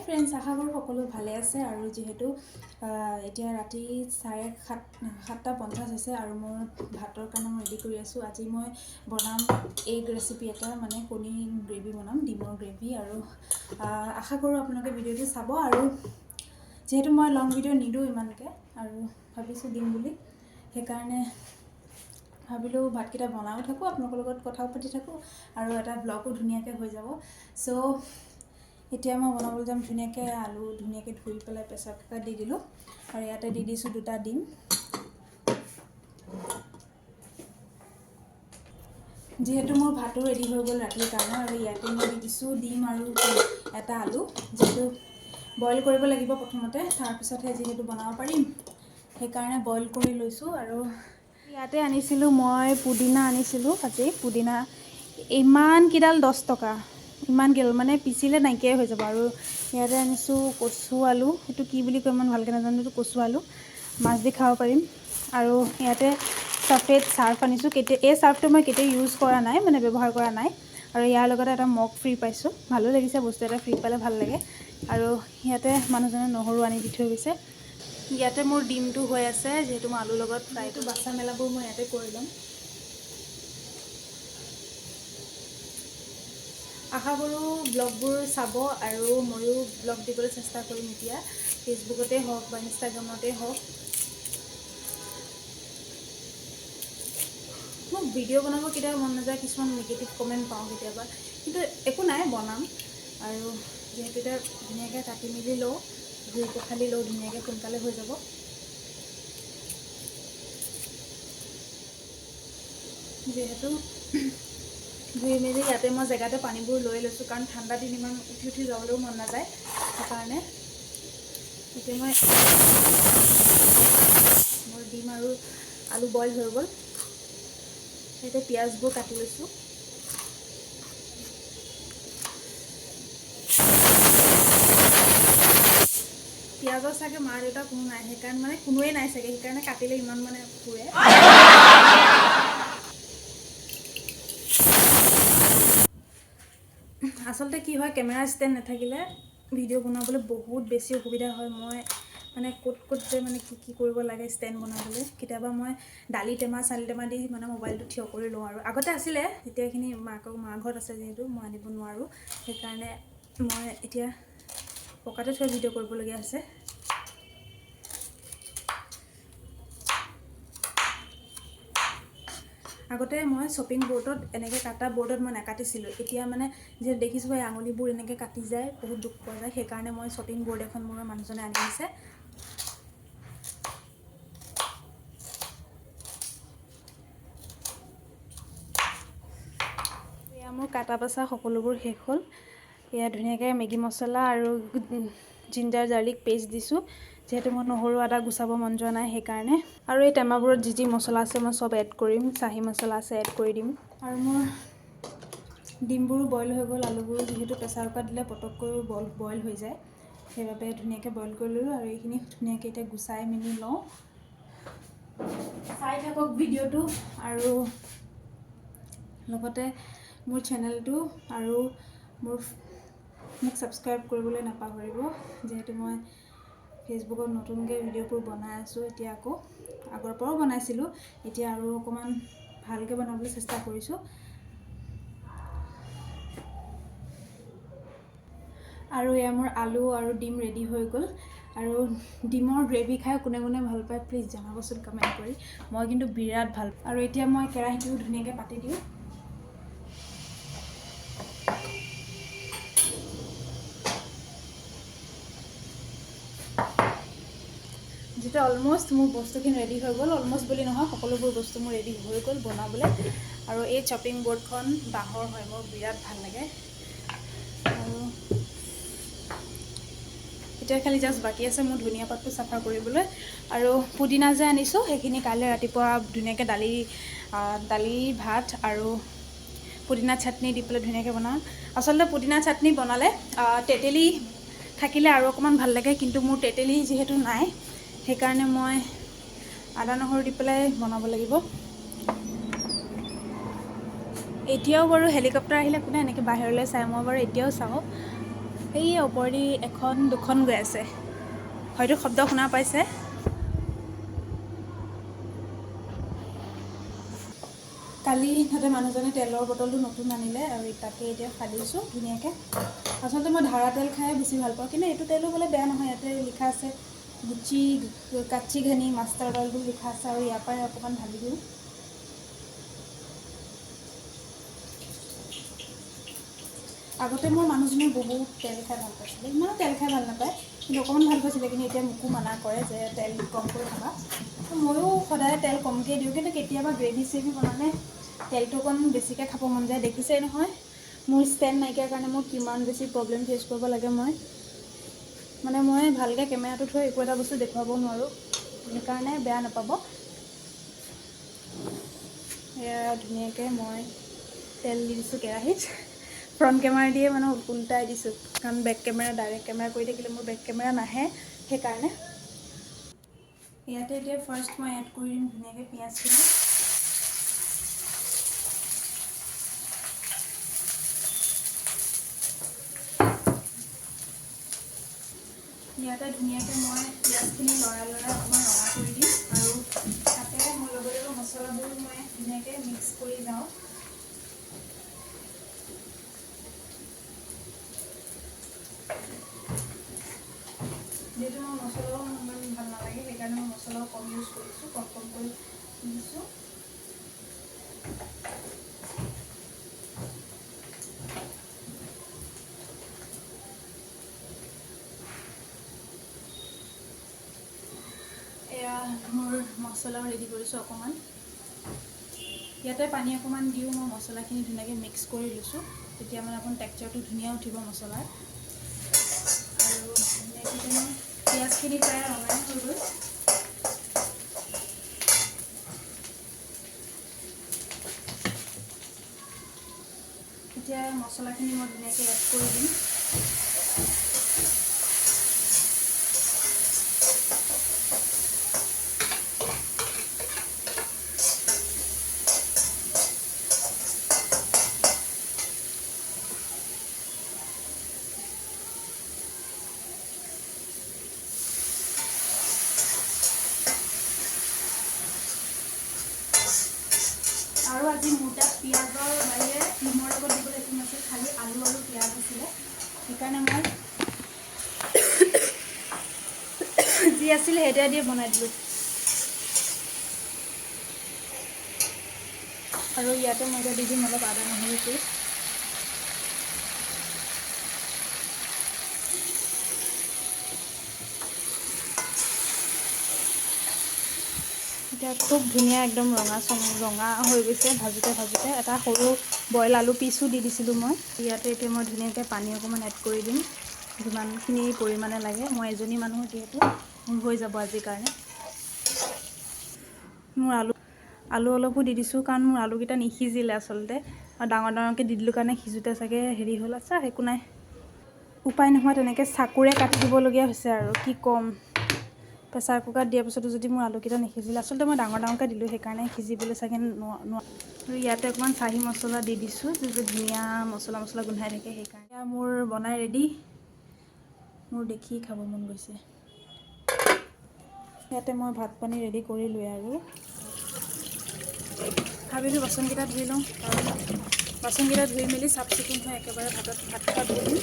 Friends, আশা কৰোঁ সকলো ভালে আছে। আৰু যিহেতু এতিয়া ৰাতি 7:50 হৈছে আৰু মোৰ ভাতৰ কাৰণে মই ৰেডি কৰি আছোঁ। আজি মই বনাম এগ ৰেচিপি এটা, মানে কণী গ্ৰেভি বনাম, ডিমৰ গ্ৰেভি। আৰু আশা কৰোঁ আপোনালোকে ভিডিঅ'টো চাব। আৰু যিহেতু মই লং ভিডিঅ' নিদিওঁ ইমানকৈ, আৰু ভাবিছোঁ দিম বুলি, সেইকাৰণে ভাবিলোঁ ভাতকেইটা বনাইও থাকোঁ, আপোনালোকৰ লগত কথাও পাতি থাকোঁ, আৰু এটা ব্লগো ধুনীয়াকৈ হৈ যাব। এতিয়া মই বনাবলৈ যাম। ধুনীয়াকৈ আলু ধুনীয়াকৈ ধুই পেলাই প্ৰেছাৰ কুকাৰত দি দিলোঁ, আৰু ইয়াতে দি দিছোঁ 2টা ডিম। যিহেতু মোৰ ভাতো ৰেডি হৈ গ'ল ৰাতিৰ কাৰণে, আৰু ইয়াতে মই দি দিছোঁ ডিম আৰু এটা আলু, যিহেতু বইল কৰিব লাগিব প্ৰথমতে, তাৰপিছতহে যিহেতু বনাব পাৰিম, সেইকাৰণে বইল কৰি লৈছোঁ। আৰু ইয়াতে আনিছিলোঁ মই পুদিনা আনিছিলোঁ। আজি পুদিনা ইমানকেইডাল 10 টকা, ইমানকেইডাল মানে পিচিলে নাইকিয়াই হৈ যাব। আৰু ইয়াতে আনিছোঁ কচু আলু, সেইটো কি বুলি কয় ইমান ভালকৈ নাজানো, এইটো কচু আলু, মাছ দি খাব পাৰিম। আৰু ইয়াতে সফেদ চাৰ্ফ আনিছোঁ। এই চাৰ্ফটো মই কেতিয়াও ইউজ কৰা নাই, মানে ব্যৱহাৰ কৰা নাই। আৰু ইয়াৰ লগতে এটা মগ ফ্ৰী পাইছোঁ, ভালো লাগিছে, বস্তু এটা ফ্ৰী পালে ভাল লাগে। আৰু ইয়াতে মানুহজনে নহৰু আনি দি থৈ গৈছে। ইয়াতে মোৰ ডিমটো হৈ আছে, যিহেতু মই আলুৰ লগত ফ্ৰাইটো বাচা মেলাবোৰ মই ইয়াতে কৰি ল'ম। আশা কৰোঁ ব্লগবোৰ চাব, আৰু ময়ো ব্লগ দিবলৈ চেষ্টা কৰিম এতিয়া, ফেচবুকতে হওক বা ইনষ্টাগ্ৰামতে হওক। মোক ভিডিঅ' বনাব কেতিয়াবা মন নাযায়, কিছুমান নিগেটিভ কমেণ্ট পাওঁ কেতিয়াবা, কিন্তু একো নাই, বনাম। আৰু যিহেতু এতিয়া ধুনীয়াকৈ কাটি মেলি লওঁ, ধুই পখালি লওঁ, ধুনীয়াকৈ সোনকালে হৈ যাব। যিহেতু ধুই মেলি ইয়াতে মই জেগাতে পানীবোৰ লৈ লৈছোঁ, কাৰণ ঠাণ্ডা দিন ইমান উঠি যাবলৈও মন নাযায়, সেইকাৰণে এতিয়া মোৰ ডিম আৰু আলু বইল হৈ গ'ল। এতিয়া পিঁয়াজবোৰ কাটি লৈছোঁ। পিঁয়াজৰ চাগে মা দেউতা কোনো নাই, সেইকাৰণে মানে কোনোৱেই নাই চাগে, সেইকাৰণে কাটিলে ইমান মানে পুৰে। আচলতে কি হয়, কেমেৰা ষ্টেণ্ড নাথাকিলে ভিডিঅ' বনাবলৈ বহুত বেছি অসুবিধা হয়। মই মানে ক'ত যে মানে কি কৰিব লাগে ষ্টেণ্ড বনাবলৈ। কেতিয়াবা মই চালি টেমা দি মানে মোবাইলটো থিয় কৰি লওঁ। আৰু আগতে আছিলে, এতিয়া এইখিনি মা ঘৰত আছে, যিহেতু মই আনিব নোৱাৰোঁ, সেইকাৰণে মই এতিয়া পকাতে থৈ ভিডিঅ' কৰিবলগীয়া হৈছে। আগতে মই শ্বপিং বৰ্ডত এনেকৈ কাটা বৰ্ডত মই নাকাটিছিলোঁ। এতিয়া মানে যিহেতু দেখিছোঁ এই আঙুলিবোৰ এনেকৈ কাটি যায়, বহুত দুখ পোৱা যায়, সেইকাৰণে মই শ্বপিং বৰ্ড এখন মোৰ মানুহজনে আনি দিছে। এয়া মোৰ কাটা বাচা সকলোবোৰ শেষ হ'ল। এয়া ধুনীয়াকৈ মেগী মছলা আৰু জিঞ্জাৰ গাৰ্লিক পেষ্ট দিছোঁ, যিহেতু মই নহৰু আদা গুচাব মন যোৱা নাই, সেইকাৰণে। আৰু এই টেমাবোৰত যি মছলা আছে মই চব এড কৰিম, চাহী মছলা আছে এড কৰি দিম। আৰু মোৰ ডিমবোৰো বইল হৈ গ'ল, আলুবোৰো যিহেতু প্ৰেছাৰ কুকাৰত দিলে পটককৈ বইল হৈ যায়, সেইবাবে ধুনীয়াকৈ বইল কৰি ল'লোঁ। আৰু এইখিনি ধুনীয়াকৈ এতিয়া গুচাই মেলি লওঁ। চাই থাকক ভিডিঅ'টো, আৰু লগতে মোৰ চেনেলটো আৰু মোক ছাবস্ক্ৰাইব কৰিবলৈ নাপাহৰিব, যিহেতু মই ফেচবুকত নতুনকৈ ভিডিঅ'বোৰ বনাই আছোঁ। এতিয়া আকৌ আগৰ পৰাও বনাইছিলোঁ, এতিয়া আৰু অকণমান ভালকৈ বনাবলৈ চেষ্টা কৰিছোঁ। আৰু এয়া মোৰ আলু আৰু ডিম ৰেডি হৈ গ'ল। আৰু ডিমৰ গ্ৰেভি খাই কোনে কোনে ভাল পায় প্লিজ জনাবচোন কমেণ্ট কৰি, মই কিন্তু বিৰাট ভাল পাওঁ। আৰু এতিয়া মই কেৰাহীটো ধুনীয়াকৈ পাতি দিওঁ। যিটো অলম'ষ্ট মোৰ বস্তুখিনি ৰেডি হৈ গ'ল, অলম'ষ্ট বুলি নহয়, সকলোবোৰ বস্তু মোৰ ৰেডি হৈ গ'ল বনাবলৈ। আৰু এই শ্বপিং বৰ্ডখন বাঁহৰ হয়, মোৰ বিৰাট ভাল লাগে। আৰু এতিয়া খালি জাষ্ট বাকী আছে মোৰ ধনিয়া পাতটো চাফা কৰিবলৈ। আৰু পুদিনা যে আনিছোঁ, সেইখিনি কাইলৈ ৰাতিপুৱা ধুনীয়াকৈ দালি ভাত আৰু পুদিনা চাটনি দি পেলাই ধুনীয়াকৈ বনাম। আচলতে পুদিনা চাটনি বনালে তেতেলী থাকিলে আৰু অকণমান ভাল লাগে, কিন্তু মোৰ তেতেলী যিহেতু নাই, সেইকাৰণে মই আদা নহৰু দি পেলাই বনাব লাগিব। এতিয়াও বাৰু হেলিকপ্টাৰ আহিলে কোনে এনেকৈ বাহিৰলৈ চাই, মই বাৰু এতিয়াও চাওঁ। এই ওপৰেদি এখন দুখন গৈ আছে, হয়তো শব্দ শুনা পাইছে। কালি তাতে মানুহজনে তেলৰ বটলটো নতুন আনিলে আৰু তাকে এতিয়া ফালিছোঁ ধুনীয়াকৈ। আচলতে মই ধাৰা তেল খাই বেছি ভাল পাওঁ, কিন্তু এইটো তেলো বোলে বেয়া নহয়। ইয়াতে লিখা আছে গুচি কাচ্চি ঘানি মাষ্টাৰ্ড অইল বুলি লিখা আছে, আৰু ইয়াৰ পৰাই অকণমান ঢালি দিওঁ। আগতে মোৰ মানুহজনে বহুত তেল খাই ভাল পাইছিলে, ইমানো তেল খাই ভাল নাপায়, কিন্তু অকণমান ভাল পাইছিলে। কিন্তু এতিয়া মোকো মানা কৰে যে তেল কমকৈ খাবা। ময়ো সদায় তেল কমকৈ দিওঁ, কিন্তু কেতিয়াবা গ্ৰেভি চেভি বনালে তেলটো অকণ বেছিকৈ খাব মন যায়। দেখিছেই নহয় মোৰ ষ্টেণ্ড নাইকিয়াৰ কাৰণে মোৰ কিমান বেছি প্ৰব্লেম ফেচ কৰিব লাগে। মই ভালকৈ কেমেৰাটো থৈ একো এটা বস্তু দেখুৱাব নোৱাৰোঁ, সেইকাৰণে বেয়া নাপাব। এয়া ধুনীয়াকৈ মই তেল দি দিছোঁ কেৰাহীত। ফ্ৰণ্ট কেমেৰা দিয়ে উল্টাই দিছোঁ, কাৰণ বেক কেমেৰা ডাইৰেক্ট কেমেৰা কৰি থাকিলে মোৰ বেক কেমেৰা নাহে, সেইকাৰণে। ইয়াতে এতিয়া ফাৰ্ষ্ট মই এড কৰি দিম ধুনীয়াকৈ পিঁয়াজখিনি। ইয়াতে ধুনীয়াকৈ মই পিঁয়াজখিনি লৰাই অকণমান ৰঙা কৰি দিম, আৰু তাতে মই ল'ব লাগিব মছলাবোৰ মই ধুনীয়াকৈ মিক্স কৰি যাওঁ। যিহেতু মই মছলাও ইমান ভাল নালাগে, সেইকাৰণে মই মছলাও কম ইউজ কৰিছোঁ, কম কৰি দিছোঁ। এয়া মোৰ মছলাও ৰেডি কৰিছোঁ অকণমান। ইয়াতে পানী অকণমান দিওঁ, মই মছলাখিনি ধুনীয়াকৈ মিক্স কৰি লৈছোঁ, তেতিয়া অকণ টেক্সাৰটো ধুনীয়া উঠিব মছলাৰ। আৰু ধুনীয়াকৈ মই পিঁয়াজখিনি প্ৰায় ৰঙাই হৈ গ'ল। এতিয়া মছলাখিনি মই ধুনীয়াকৈ এড কৰি দিম। আৰু আজি মোৰ তাত পিঁয়াজৰ বাহিৰে ডিমৰ লগত দিবলৈ একো নাছিল, খালি আলু আৰু পিঁয়াজ আছিলে। সেইকাৰণে মই যি আছিলে সেইটোৱে দিয়ে বনাই দিলোঁ। আৰু ইয়াতে মই এতিয়া দি দিম অলপ আদা নহৰু পেষ্ট। এতিয়া খুব ধুনীয়া একদম ৰঙা হৈ গৈছে। ভাজোতে এটা সৰু বইল আলু পিচো দি দিছিলোঁ মই। ইয়াতে এতিয়া মই ধুনীয়াকৈ পানী অকণমান এড কৰি দিম, যিমানখিনি পৰিমাণে লাগে। মই এজনী মানুহ যিহেতু মোৰ হৈ যাব আজিৰ কাৰণে। মোৰ আলু অলপো দি দিছোঁ, কাৰণ মোৰ আলুকেইটা নিসিজিলে আচলতে, আৰু ডাঙৰকৈ দি দিলোঁ কাৰণে সিজোতে চাগে হেৰি হ'ল। আচ্ছা একো নাই, উপায় নোহোৱা তেনেকৈ চাকুৰে কাটি দিবলগীয়া হৈছে। আৰু কি ক'ম, প্ৰেছাৰ কুকাৰত দিয়াৰ পিছতো যদি মোৰ আলুকেইটা নিসিজিলে, আচলতে মই ডাঙৰকৈ দিলোঁ সেইকাৰণে সিজিবলৈ চাগে আৰু ইয়াতে অকণমান চাহী মছলা দি দিছোঁ, যিটো ধুনীয়া মছলা গোন্ধাই থাকে, সেইকাৰণে। মোৰ বনাই ৰেডি, মোৰ দেখি খাব মন গৈছে। ইয়াতে মই ভাত পানী ৰেডি কৰিলোঁৱে, আৰু ভাবিলোঁ বাচনকেইটা ধুই লওঁ, কাৰণ বাচনকেইটা ধুই মেলি চাফ চিকুণ হৈ একেবাৰে ভাতকেইটা বহিম।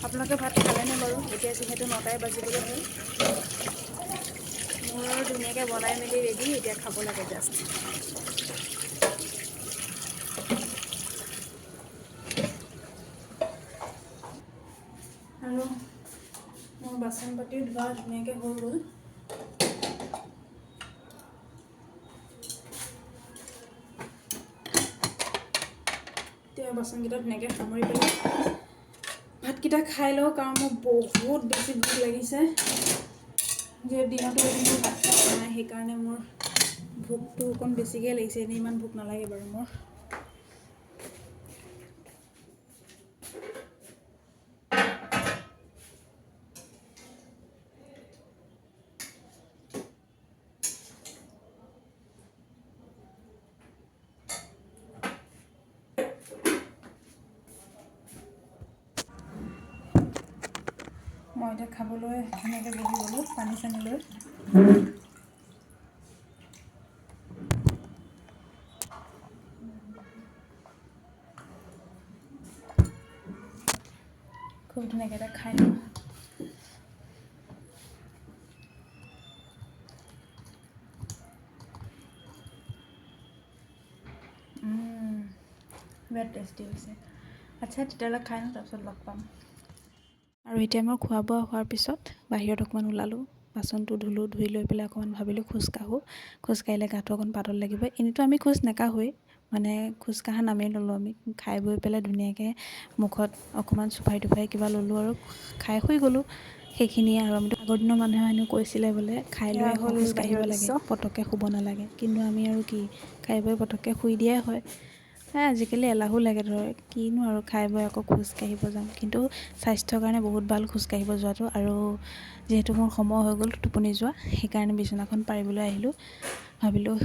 আপোনালোকে ভাত খালেনে বাৰু? এতিয়া যিহেতু 9টাই বাজিবলৈ হ'ল। মোৰ ধুনীয়াকৈ বনাই মেলি ৰেডি, এতিয়া খাব লাগে জাষ্ট। আৰু মোৰ বাচন পাতিও ধোৱা ধুনীয়াকৈ হৈ গ'ল। এতিয়া বাচনকেইটা ধুনীয়াকৈ সামৰি পেলাই ভাতকেইটা খাই লওঁ, কাৰণ মোৰ বহুত বেছি ভোক লাগিছে। যিহেতু দিনতো মোৰ ভাত নাই, সেইকাৰণে মোৰ ভোকটো অকণ বেছিকৈ লাগিছে। এনেই ইমান ভোক নালাগে বাৰু মোৰ। মই এতিয়া খাবলৈ ধুনীয়াকৈ বহি গ'লোঁ পানী চানী লৈ। খুব ধুনীয়াকৈ এটা খাই লওঁ। বিৰাট টেষ্টি হৈছে। আচ্ছা তেতিয়াহ'লে খাই লওঁ, তাৰপিছত লগ পাম। আৰু এতিয়া মই খোৱা বোৱা হোৱাৰ পিছত বাহিৰত অকণমান ওলালোঁ, বাচনটো ধুলোঁ, ধুই লৈ পেলাই অকণমান ভাবিলোঁ খোজকাঢ়োঁ। খোজকাঢ়িলে গাটো অকণ পাতল লাগিব। এনেইতো আমি খোজ নাকাঢ়োৱেই, মানে খোজকাঢ়া নামেই নলওঁ আমি। খাই বৈ পেলাই ধুনীয়াকৈ মুখত অকণমান চোফাই টোফাই কিবা ল'লোঁ আৰু খাই শুই গ'লোঁ। সেইখিনিয়ে আৰু আমিতো আগৰ দিনৰ মানুহে হেনো কৈছিলে বোলে খাই লৈ আকৌ খোজকাঢ়িব লাগে, পটককৈ শুব নালাগে। কিন্তু আমি আৰু কি খাই বৈ পটককৈ শুই দিয়াই হয়। আজিকালি এলাহো লাগে ধৰক, কিনো আৰু খাই বৈ আকৌ খোজকাঢ়িব যাম। কিন্তু স্বাস্থ্যৰ কাৰণে বহুত ভাল খোজকাঢ়িব যোৱাটো। আৰু যিহেতু মোৰ সময় হৈ গ'ল টোপনি যোৱা, সেইকাৰণে বিচনাখন পাৰিবলৈ আহিলোঁ। ভাবিলোঁ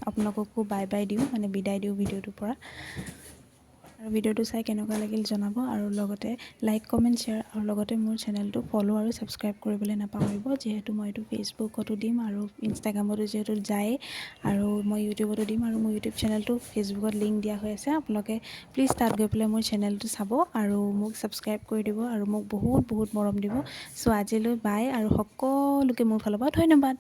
আপোনালোককো বাই বাই দিওঁ, মানে বিদায় দিওঁ ভিডিঅ'টোৰ পৰা। আৰু ভিডিঅ'টো চাই কেনেকুৱা লাগিল জনাব, আৰু লগতে লাইক কমেণ্ট শ্বেয়াৰ, আৰু লগতে মোৰ চেনেলটো ফ'ল' আৰু ছাবস্ক্ৰাইব কৰিবলৈ নাপাহৰিব। যিহেতু মই এইটো ফেচবুকতো দিম আৰু ইনষ্টাগ্ৰামতো যিহেতু যায়েই, আৰু মই ইউটিউবতো দিম। আৰু মোৰ ইউটিউব চেনেলটো ফেচবুকত লিংক দিয়া হৈ আছে, আপোনালোকে প্লিজ তাত গৈ পেলাই মোৰ চেনেলটো চাব আৰু মোক ছাবস্ক্ৰাইব কৰি দিব আৰু মোক বহুত বহুত মৰম দিব। চ' আজিলৈ বাই, আৰু সকলোকে মোৰ ফালৰ পৰা ধন্যবাদ।